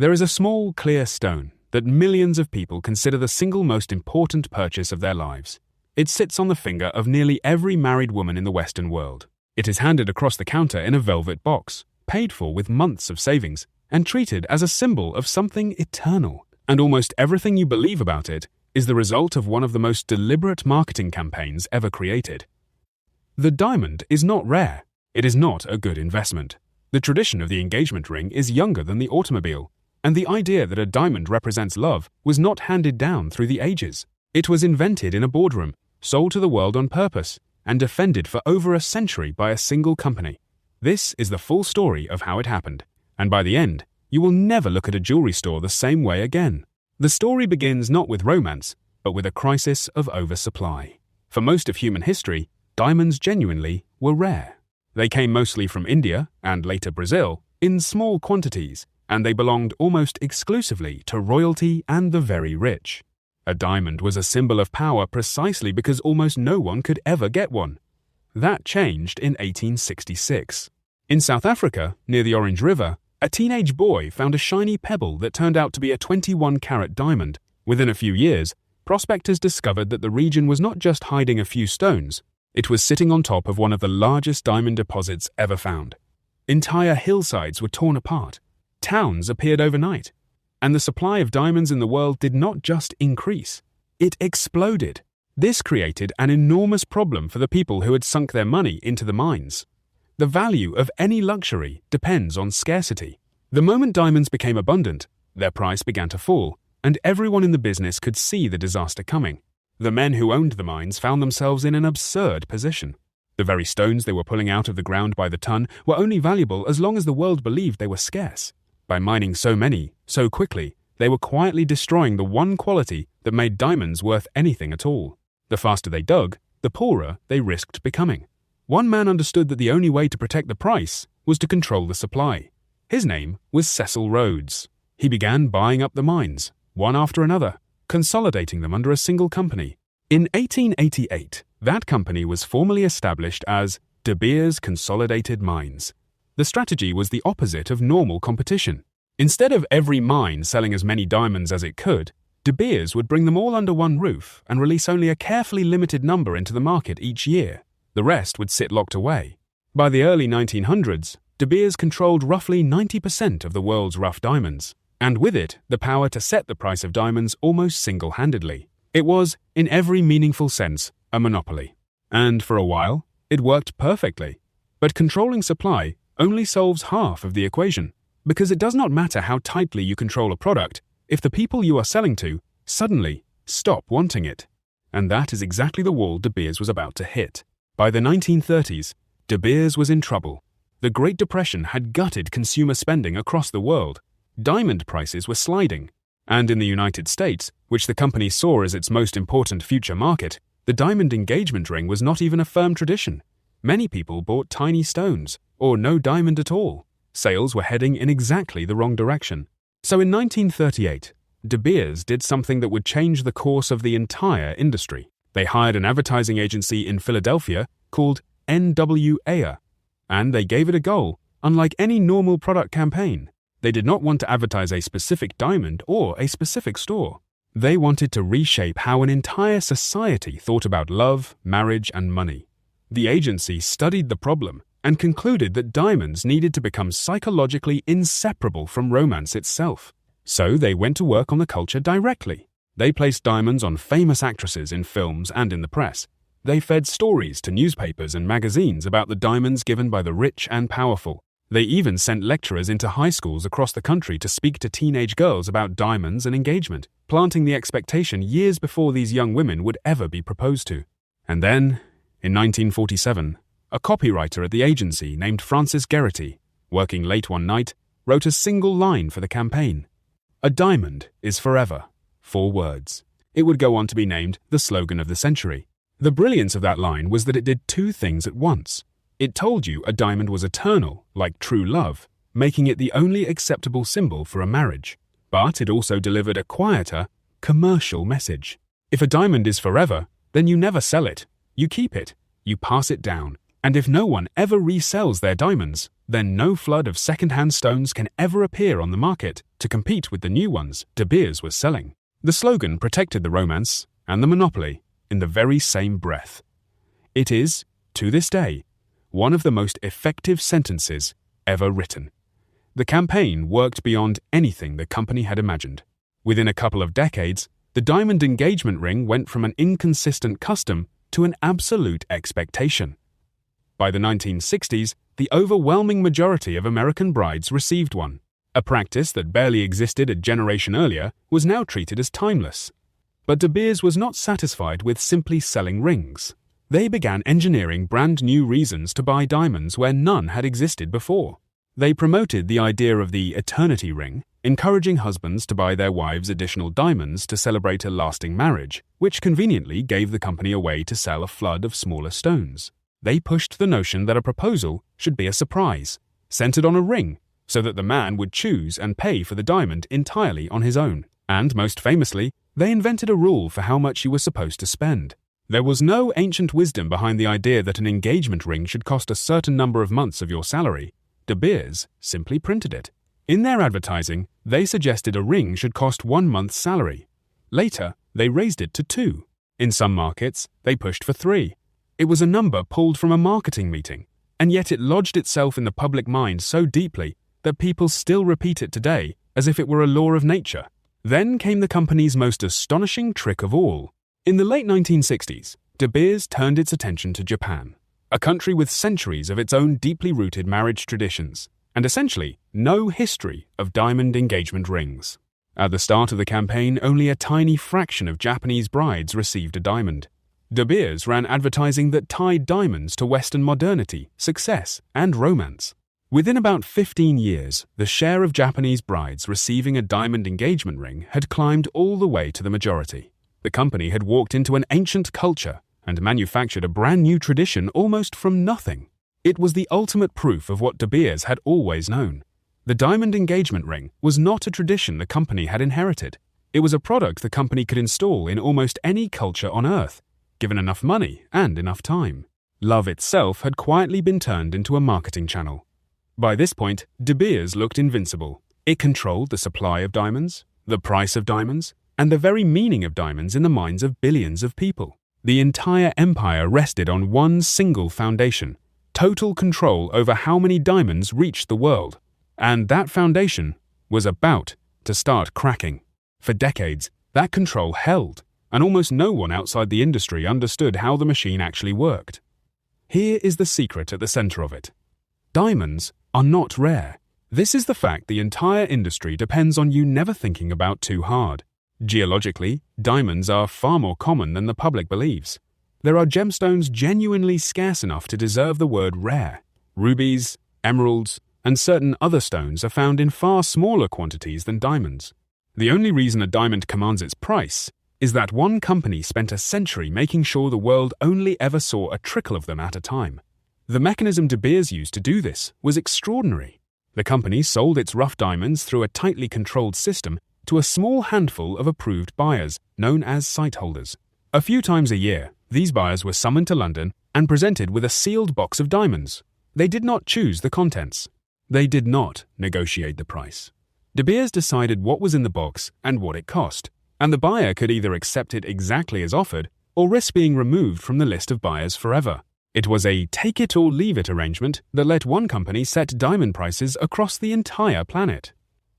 There is a small, clear stone that millions of people consider the single most important purchase of their lives. It sits on the finger of nearly every married woman in the Western world. It is handed across the counter in a velvet box, paid for with months of savings, and treated as a symbol of something eternal. And almost everything you believe about it is the result of one of the most deliberate marketing campaigns ever created. The diamond is not rare. It is not a good investment. The tradition of the engagement ring is younger than the automobile, and the idea that a diamond represents love was not handed down through the ages. It was invented in a boardroom, sold to the world on purpose, and defended for over a century by a single company. This is the full story of how it happened, and by the end, you will never look at a jewelry store the same way again. The story begins not with romance, but with a crisis of oversupply. For most of human history, diamonds genuinely were rare. They came mostly from India, and later Brazil, in small quantities, and they belonged almost exclusively to royalty and the very rich. A diamond was a symbol of power precisely because almost no one could ever get one. That changed in 1866. In South Africa, near the Orange River, a teenage boy found a shiny pebble that turned out to be a 21-carat diamond. Within a few years, prospectors discovered that the region was not just hiding a few stones, it was sitting on top of one of the largest diamond deposits ever found. Entire hillsides were torn apart. Towns appeared overnight. And the supply of diamonds in the world did not just increase, it exploded. This created an enormous problem for the people who had sunk their money into the mines. The value of any luxury depends on scarcity. The moment diamonds became abundant, their price began to fall, and everyone in the business could see the disaster coming. The men who owned the mines found themselves in an absurd position. The very stones they were pulling out of the ground by the ton were only valuable as long as the world believed they were scarce. By mining so many, so quickly, they were quietly destroying the one quality that made diamonds worth anything at all. The faster they dug, the poorer they risked becoming. One man understood that the only way to protect the price was to control the supply. His name was Cecil Rhodes. He began buying up the mines, one after another, consolidating them under a single company. In 1888, that company was formally established as DeBeers Consolidated Mines. The strategy was the opposite of normal competition. Instead of every mine selling as many diamonds as it could, DeBeers would bring them all under one roof and release only a carefully limited number into the market each year. The rest would sit locked away. By the early 1900s, DeBeers controlled roughly 90% of the world's rough diamonds, and with it, the power to set the price of diamonds almost single-handedly. It was, in every meaningful sense, a monopoly. And for a while, it worked perfectly. But controlling supply only solves half of the equation, because it does not matter how tightly you control a product if the people you are selling to suddenly stop wanting it. And that is exactly the wall DeBeers was about to hit. By the 1930s, DeBeers was in trouble. The Great Depression had gutted consumer spending across the world. Diamond prices were sliding. And in the United States, which the company saw as its most important future market, the diamond engagement ring was not even a firm tradition. Many people bought tiny stones, or no diamond at all. Sales were heading in exactly the wrong direction. So in 1938, DeBeers did something that would change the course of the entire industry. They hired an advertising agency in Philadelphia called NWA, and they gave it a goal, unlike any normal product campaign. They did not want to advertise a specific diamond or a specific store. They wanted to reshape how an entire society thought about love, marriage, and money. The agency studied the problem and concluded that diamonds needed to become psychologically inseparable from romance itself. So they went to work on the culture directly. They placed diamonds on famous actresses in films and in the press. They fed stories to newspapers and magazines about the diamonds given by the rich and powerful. They even sent lecturers into high schools across the country to speak to teenage girls about diamonds and engagement, planting the expectation years before these young women would ever be proposed to. And then, in 1947, a copywriter at the agency named Francis Geraghty, working late one night, wrote a single line for the campaign. "A diamond is forever." 4 words. It would go on to be named the slogan of the century. The brilliance of that line was that it did 2 things at once. It told you a diamond was eternal, like true love, making it the only acceptable symbol for a marriage. But it also delivered a quieter, commercial message. If a diamond is forever, then you never sell it. You keep it. You pass it down. And if no one ever resells their diamonds, then no flood of second-hand stones can ever appear on the market to compete with the new ones DeBeers was selling. The slogan protected the romance and the monopoly in the very same breath. It is, to this day, one of the most effective sentences ever written. The campaign worked beyond anything the company had imagined. Within a couple of decades, the diamond engagement ring went from an inconsistent custom to an absolute expectation. By the 1960s, the overwhelming majority of American brides received one. A practice that barely existed a generation earlier was now treated as timeless. But DeBeers was not satisfied with simply selling rings. They began engineering brand new reasons to buy diamonds where none had existed before. They promoted the idea of the eternity ring, encouraging husbands to buy their wives additional diamonds to celebrate a lasting marriage, which conveniently gave the company a way to sell a flood of smaller stones. They pushed the notion that a proposal should be a surprise, centered on a ring, so that the man would choose and pay for the diamond entirely on his own. And most famously, they invented a rule for how much you were supposed to spend. There was no ancient wisdom behind the idea that an engagement ring should cost a certain number of months of your salary. DeBeers simply printed it. In their advertising, they suggested a ring should cost 1 month's salary. Later, they raised it to 2. In some markets, they pushed for 3. It was a number pulled from a marketing meeting, and yet it lodged itself in the public mind so deeply that people still repeat it today as if it were a law of nature. Then came the company's most astonishing trick of all. In the late 1960s, DeBeers turned its attention to Japan, a country with centuries of its own deeply rooted marriage traditions, and essentially no history of diamond engagement rings. At the start of the campaign, only a tiny fraction of Japanese brides received a diamond. DeBeers ran advertising that tied diamonds to Western modernity, success, and romance. Within about 15 years, the share of Japanese brides receiving a diamond engagement ring had climbed all the way to the majority. The company had walked into an ancient culture and manufactured a brand new tradition almost from nothing. It was the ultimate proof of what DeBeers had always known. The diamond engagement ring was not a tradition the company had inherited. It was a product the company could install in almost any culture on Earth, given enough money and enough time. Love itself had quietly been turned into a marketing channel. By this point, DeBeers looked invincible. It controlled the supply of diamonds, the price of diamonds, and the very meaning of diamonds in the minds of billions of people. The entire empire rested on one single foundation: total control over how many diamonds reached the world. And that foundation was about to start cracking. For decades, that control held, and almost no one outside the industry understood how the machine actually worked. Here is the secret at the center of it. Diamonds are not rare. This is the fact the entire industry depends on you never thinking about too hard. Geologically, diamonds are far more common than the public believes. There are gemstones genuinely scarce enough to deserve the word rare. Rubies, emeralds, and certain other stones are found in far smaller quantities than diamonds. The only reason a diamond commands its price is that one company spent a century making sure the world only ever saw a trickle of them at a time. The mechanism DeBeers used to do this was extraordinary. The company sold its rough diamonds through a tightly controlled system to a small handful of approved buyers, known as sightholders. A few times a year, these buyers were summoned to London and presented with a sealed box of diamonds. They did not choose the contents. They did not negotiate the price. DeBeers decided what was in the box and what it cost, and the buyer could either accept it exactly as offered or risk being removed from the list of buyers forever. It was a take-it-or-leave-it arrangement that let one company set diamond prices across the entire planet.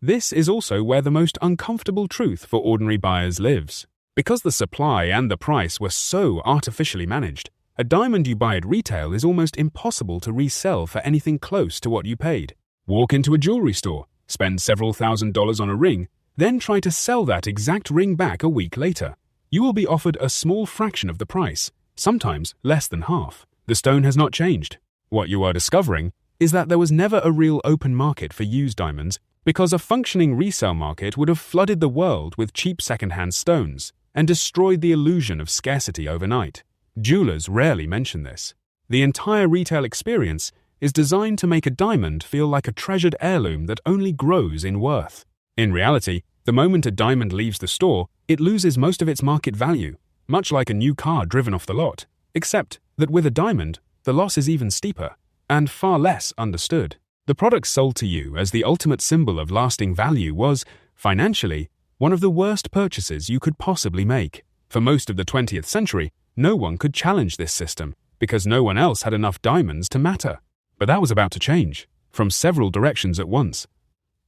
This is also where the most uncomfortable truth for ordinary buyers lives. Because the supply and the price were so artificially managed, a diamond you buy at retail is almost impossible to resell for anything close to what you paid. Walk into a jewelry store, spend several $1,000s on a ring, then try to sell that exact ring back a week later. You will be offered a small fraction of the price, sometimes less than half. The stone has not changed. What you are discovering is that there was never a real open market for used diamonds because a functioning resale market would have flooded the world with cheap second-hand stones and destroyed the illusion of scarcity overnight. Jewelers rarely mention this. The entire retail experience is designed to make a diamond feel like a treasured heirloom that only grows in worth. In reality, the moment a diamond leaves the store, it loses most of its market value, much like a new car driven off the lot, except that with a diamond, the loss is even steeper and far less understood. The product sold to you as the ultimate symbol of lasting value was, financially, one of the worst purchases you could possibly make. For most of the 20th century, no one could challenge this system because no one else had enough diamonds to matter. But that was about to change, from several directions at once.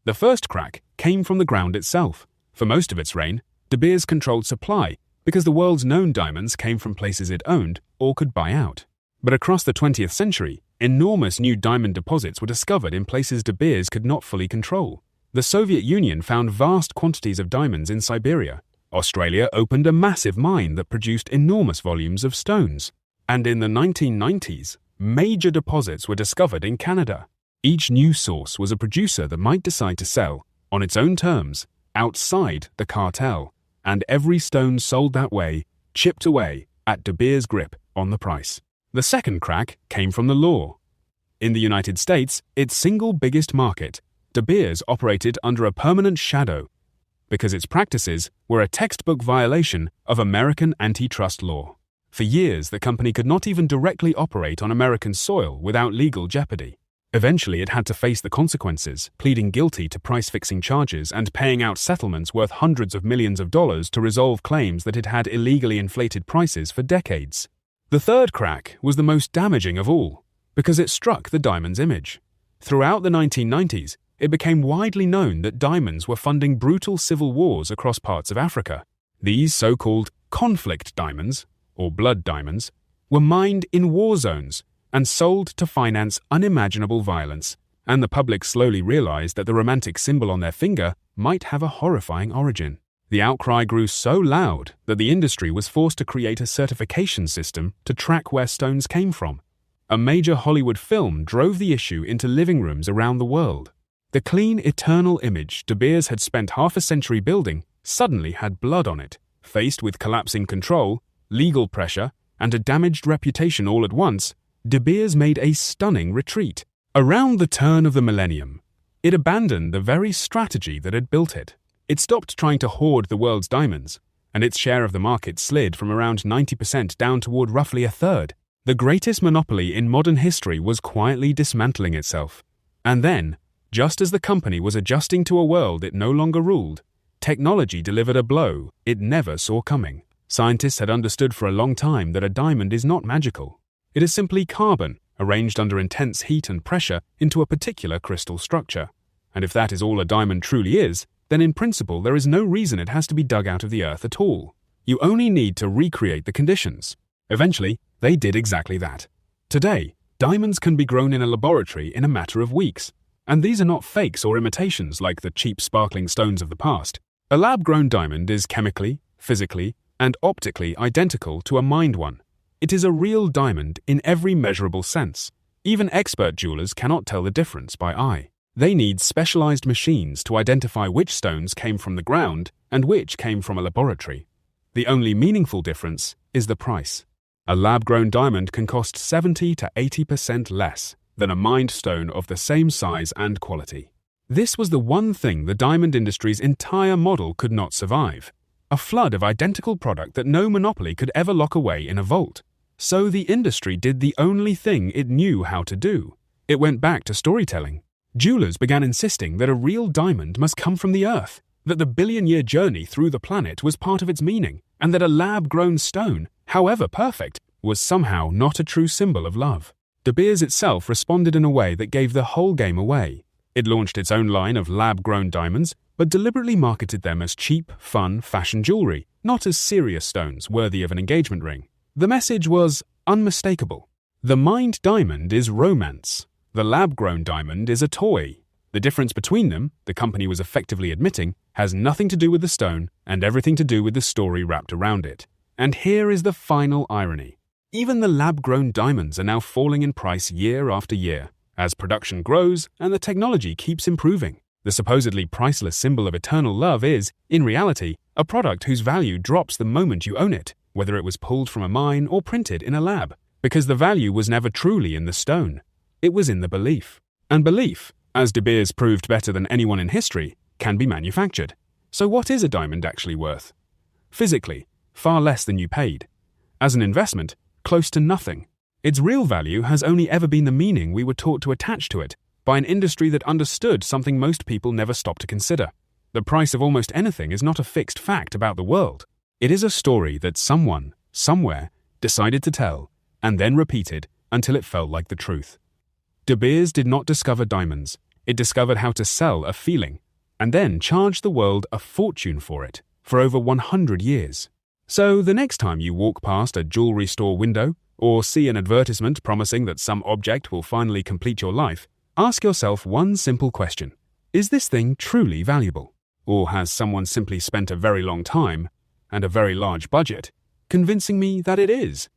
The first crack came from the ground itself. For most of its reign, DeBeers controlled supply because the world's known diamonds came from places it owned or could buy out. But across the 20th century, enormous new diamond deposits were discovered in places DeBeers could not fully control. The Soviet Union found vast quantities of diamonds in Siberia. Australia opened a massive mine that produced enormous volumes of stones. And in the 1990s, major deposits were discovered in Canada. Each new source was a producer that might decide to sell, on its own terms, outside the cartel, and every stone sold that way chipped away at DeBeers' grip on the price. The second crack came from the law. In the United States, its single biggest market, DeBeers operated under a permanent shadow because its practices were a textbook violation of American antitrust law. For years, the company could not even directly operate on American soil without legal jeopardy. Eventually, it had to face the consequences, pleading guilty to price-fixing charges and paying out settlements worth hundreds of millions of dollars to resolve claims that it had illegally inflated prices for decades. The third crack was the most damaging of all, because it struck the diamond's image. Throughout the 1990s, it became widely known that diamonds were funding brutal civil wars across parts of Africa. These so-called conflict diamonds, or blood diamonds, were mined in war zones and sold to finance unimaginable violence, and the public slowly realized that the romantic symbol on their finger might have a horrifying origin. The outcry grew so loud that the industry was forced to create a certification system to track where stones came from. A major Hollywood film drove the issue into living rooms around the world. The clean, eternal image DeBeers had spent half a century building suddenly had blood on it. Faced with collapsing control, legal pressure, and a damaged reputation all at once, DeBeers made a stunning retreat. Around the turn of the millennium, it abandoned the very strategy that had built it. It stopped trying to hoard the world's diamonds, and its share of the market slid from around 90% down toward roughly a third. The greatest monopoly in modern history was quietly dismantling itself. And then, just as the company was adjusting to a world it no longer ruled, technology delivered a blow it never saw coming. Scientists had understood for a long time that a diamond is not magical. It is simply carbon arranged under intense heat and pressure into a particular crystal structure. And if that is all a diamond truly is, then in principle there is no reason it has to be dug out of the earth at all. You only need to recreate the conditions. Eventually, they did exactly that. Today, diamonds can be grown in a laboratory in a matter of weeks. And these are not fakes or imitations like the cheap sparkling stones of the past. A lab-grown diamond is chemically, physically, and optically identical to a mined one. It is a real diamond in every measurable sense. Even expert jewelers cannot tell the difference by eye. They need specialized machines to identify which stones came from the ground and which came from a laboratory. The only meaningful difference is the price. A lab-grown diamond can cost 70 to 80% less than a mined stone of the same size and quality. This was the one thing the diamond industry's entire model could not survive. A flood of identical product that no monopoly could ever lock away in a vault. So the industry did the only thing it knew how to do. It went back to storytelling. Jewelers began insisting that a real diamond must come from the earth, that the billion-year journey through the planet was part of its meaning, and that a lab-grown stone, however perfect, was somehow not a true symbol of love. DeBeers itself responded in a way that gave the whole game away. It launched its own line of lab-grown diamonds, but deliberately marketed them as cheap, fun, fashion jewelry, not as serious stones worthy of an engagement ring. The message was unmistakable. The mined diamond is romance. The lab-grown diamond is a toy. The difference between them, the company was effectively admitting, has nothing to do with the stone and everything to do with the story wrapped around it. And here is the final irony. Even the lab-grown diamonds are now falling in price year after year, as production grows and the technology keeps improving. The supposedly priceless symbol of eternal love is, in reality, a product whose value drops the moment you own it, whether it was pulled from a mine or printed in a lab, because the value was never truly in the stone. It was in the belief. And belief, as DeBeers proved better than anyone in history, can be manufactured. So what is a diamond actually worth? Physically, far less than you paid. As an investment, close to nothing. Its real value has only ever been the meaning we were taught to attach to it by an industry that understood something most people never stop to consider. The price of almost anything is not a fixed fact about the world. It is a story that someone, somewhere, decided to tell, and then repeated until it felt like the truth. DeBeers did not discover diamonds. It discovered how to sell a feeling, and then charged the world a fortune for it, for over 100 years. So the next time you walk past a jewelry store window, or see an advertisement promising that some object will finally complete your life, ask yourself one simple question. Is this thing truly valuable? Or has someone simply spent a very long time, and a very large budget, convincing me that it is?